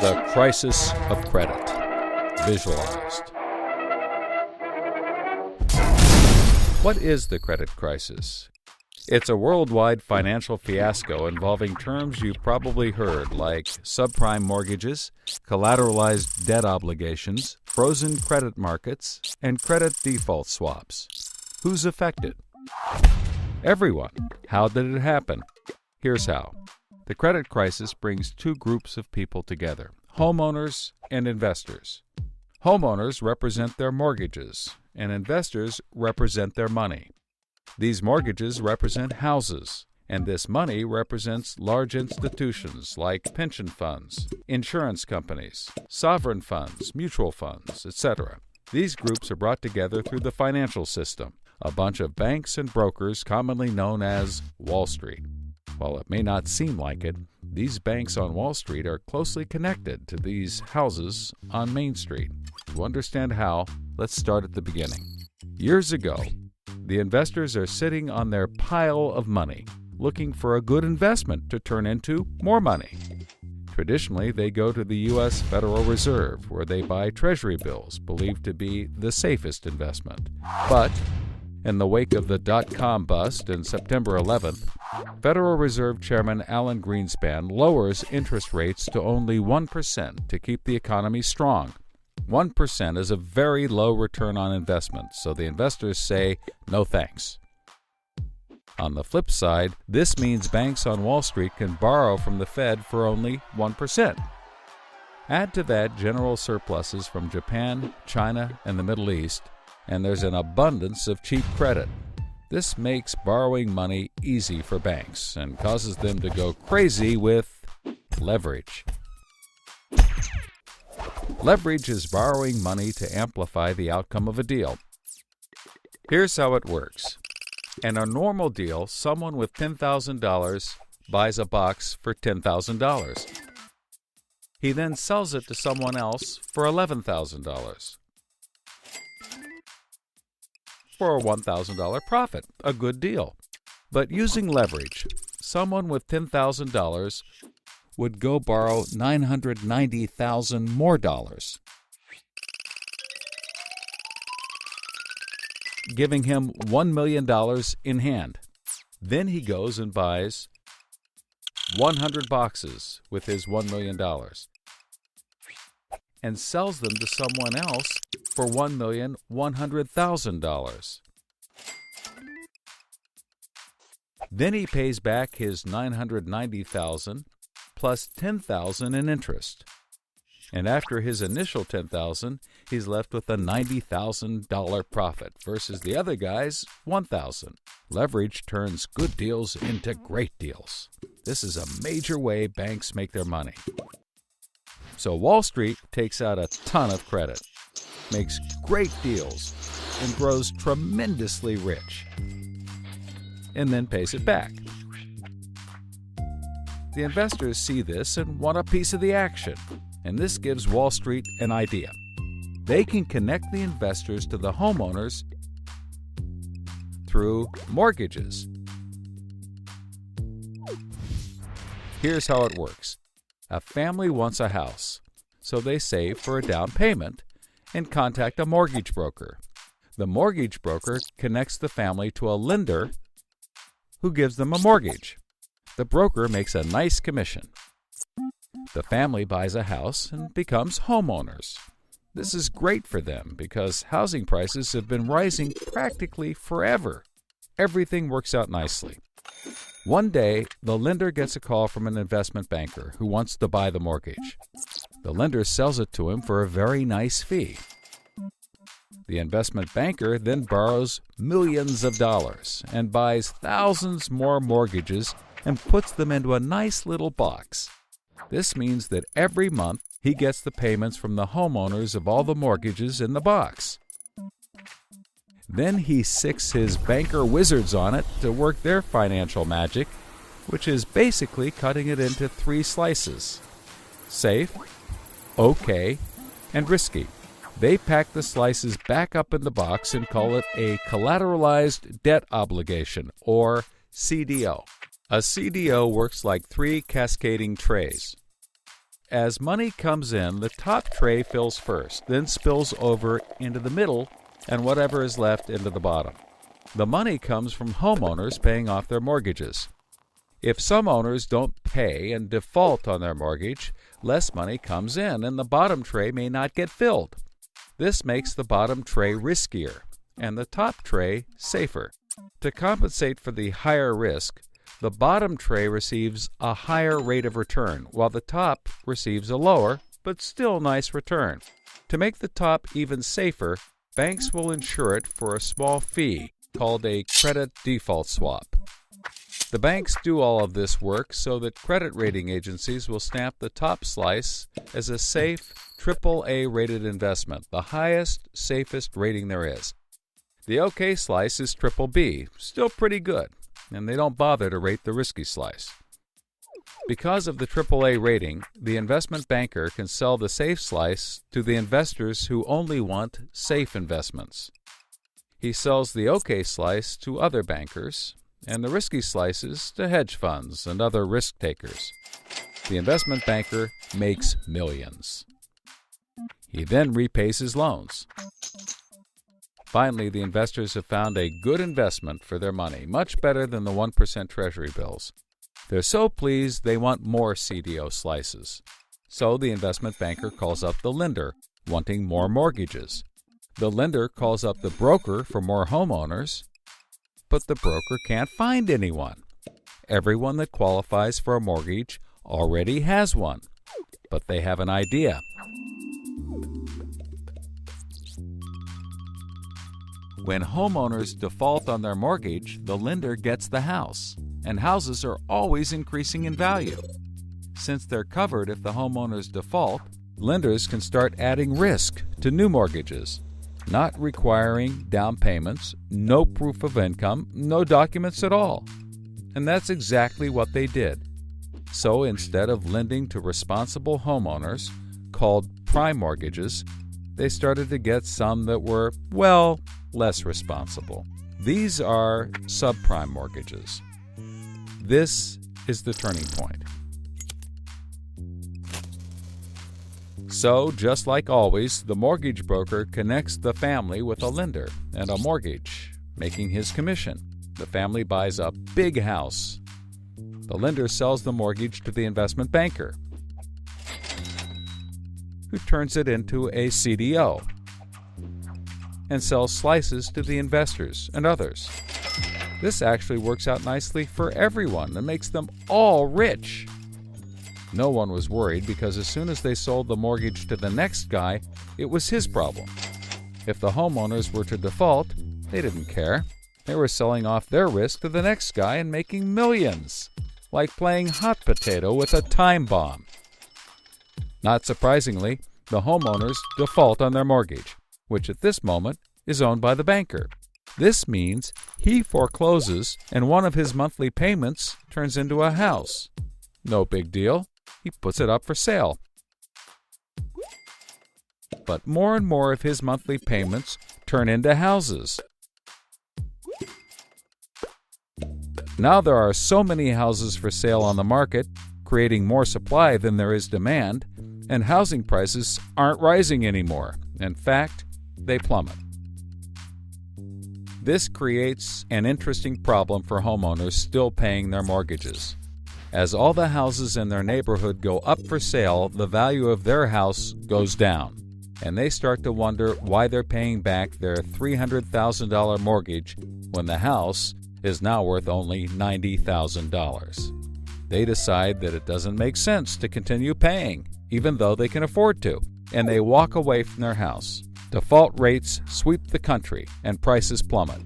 The crisis of credit, visualized. What is the credit crisis? It's a worldwide financial fiasco involving terms you've probably heard like subprime mortgages, collateralized debt obligations, frozen credit markets, and credit default swaps. Who's affected? Everyone. How did it happen? Here's how. The credit crisis brings two groups of people together, homeowners and investors. Homeowners represent their mortgages, and investors represent their money. These mortgages represent houses, and this money represents large institutions like pension funds, insurance companies, sovereign funds, mutual funds, etc. These groups are brought together through the financial system, a bunch of banks and brokers commonly known as Wall Street. While it may not seem like it, these banks on Wall Street are closely connected to these houses on Main Street. To understand how, let's start at the beginning. Years ago, the investors are sitting on their pile of money, looking for a good investment to turn into more money. Traditionally, they go to the U.S. Federal Reserve, where they buy Treasury bills, believed to be the safest investment. But in the wake of the dot-com bust in September 11th, Federal Reserve Chairman Alan Greenspan lowers interest rates to only 1% to keep the economy strong. 1% is a very low return on investment, so the investors say, no thanks. On the flip side, this means banks on Wall Street can borrow from the Fed for only 1%. Add to that general surpluses from Japan, China, and the Middle East, and there's an abundance of cheap credit. This makes borrowing money easy for banks and causes them to go crazy with leverage. Leverage is borrowing money to amplify the outcome of a deal. Here's how it works. In a normal deal, someone with $10,000 buys a box for $10,000. He then sells it to someone else for $11,000. For a $1,000 profit, a good deal. But using leverage, someone with $10,000 would go borrow $990,000 more dollars, giving him $1 million in hand. Then he goes and buys 100 boxes with his $1 million and sells them to someone else for $1,100,000. Then he pays back his $990,000 plus $10,000 in interest. And after his initial $10,000, he's left with a $90,000 profit versus the other guy's $1,000. Leverage turns good deals into great deals. This is a major way banks make their money. So Wall Street takes out a ton of credit, makes great deals, and grows tremendously rich, and then pays it back. The investors see this and want a piece of the action, and this gives Wall Street an idea. They can connect the investors to the homeowners through mortgages. Here's how it works. A family wants a house, so they save for a down payment and contact a mortgage broker. The mortgage broker connects the family to a lender who gives them a mortgage. The broker makes a nice commission. The family buys a house and becomes homeowners. This is great for them because housing prices have been rising practically forever. Everything works out nicely. One day, the lender gets a call from an investment banker who wants to buy the mortgage. The lender sells it to him for a very nice fee. The investment banker then borrows millions of dollars and buys thousands more mortgages and puts them into a nice little box. This means that every month he gets the payments from the homeowners of all the mortgages in the box. Then he sicks his banker wizards on it to work their financial magic, which is basically cutting it into 3 slices: safe, okay, and risky. They pack the slices back up in the box and call it a collateralized debt obligation, or CDO. A CDO works like 3 cascading trays. as money comes in, the top tray fills first, then spills over into the middle, and whatever is left into the bottom. The money comes from homeowners paying off their mortgages. If some owners don't pay and default on their mortgage, less money comes in and the bottom tray may not get filled. This makes the bottom tray riskier and the top tray safer. To compensate for the higher risk, the bottom tray receives a higher rate of return, while the top receives a lower, but still nice return. To make the top even safer, banks will insure it for a small fee called a credit default swap. The banks do all of this work so that credit rating agencies will stamp the top slice as a safe, AAA rated investment, the highest, safest rating there is. The OK slice is BBB, still pretty good, and they don't bother to rate the risky slice. Because of the AAA rating, the investment banker can sell the safe slice to the investors who only want safe investments. He sells the OK slice to other bankers, and the risky slices to hedge funds and other risk takers. The investment banker makes millions. He then repays his loans. Finally, the investors have found a good investment for their money, much better than the 1% Treasury bills. They're so pleased they want more CDO slices. So the investment banker calls up the lender, wanting more mortgages. The lender calls up the broker for more homeowners, but the broker can't find anyone. Everyone that qualifies for a mortgage already has one, but they have an idea. When homeowners default on their mortgage, the lender gets the house, and houses are always increasing in value. Since they're covered if the homeowners default, lenders can start adding risk to new mortgages, not requiring down payments, no proof of income, no documents at all. And that's exactly what they did. So instead of lending to responsible homeowners, called prime mortgages, they started to get some that were, well, less responsible. These are subprime mortgages. This is the turning point. So, just like always, the mortgage broker connects the family with a lender and a mortgage, making his commission. The family buys a big house. The lender sells the mortgage to the investment banker, who turns it into a CDO and sells slices to the investors and others. This actually works out nicely for everyone and makes them all rich. No one was worried because as soon as they sold the mortgage to the next guy, it was his problem. If the homeowners were to default, they didn't care. They were selling off their risk to the next guy and making millions, like playing hot potato with a time bomb. Not surprisingly, the homeowners default on their mortgage, which at this moment is owned by the banker. This means he forecloses and one of his monthly payments turns into a house. No big deal. He puts it up for sale. But more and more of his monthly payments turn into houses. Now there are so many houses for sale on the market, creating more supply than there is demand, and housing prices aren't rising anymore. In fact, they plummet. This creates an interesting problem for homeowners still paying their mortgages. As all the houses in their neighborhood go up for sale, the value of their house goes down, and they start to wonder why they're paying back their $300,000 mortgage when the house is now worth only $90,000. They decide that it doesn't make sense to continue paying, even though they can afford to, and they walk away from their house. Default rates sweep the country, and prices plummet.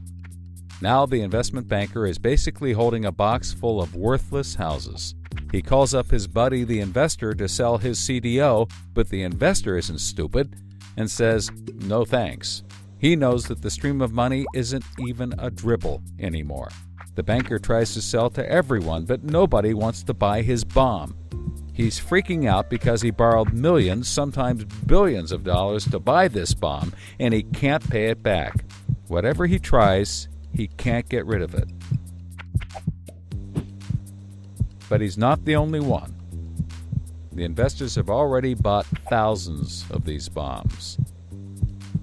Now the investment banker is basically holding a box full of worthless houses. He calls up his buddy, the investor, to sell his CDO, but the investor isn't stupid and says, no thanks. He knows that the stream of money isn't even a dribble anymore. The banker tries to sell to everyone, but nobody wants to buy his bomb. He's freaking out because he borrowed millions, sometimes billions of dollars to buy this bomb, and he can't pay it back. Whatever he tries, he can't get rid of it. But he's not the only one. The investors have already bought thousands of these bombs.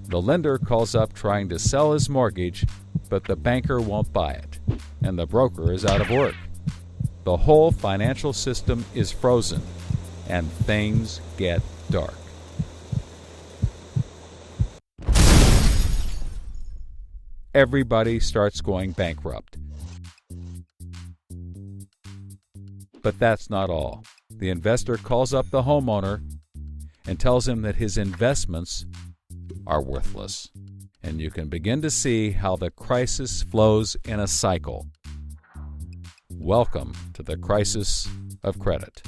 The lender calls up trying to sell his mortgage, but the banker won't buy it, and the broker is out of work. The whole financial system is frozen, and things get dark. Everybody starts going bankrupt. But that's not all. The investor calls up the homeowner and tells him that his investments are worthless. And you can begin to see how the crisis flows in a cycle. Welcome to the crisis of credit.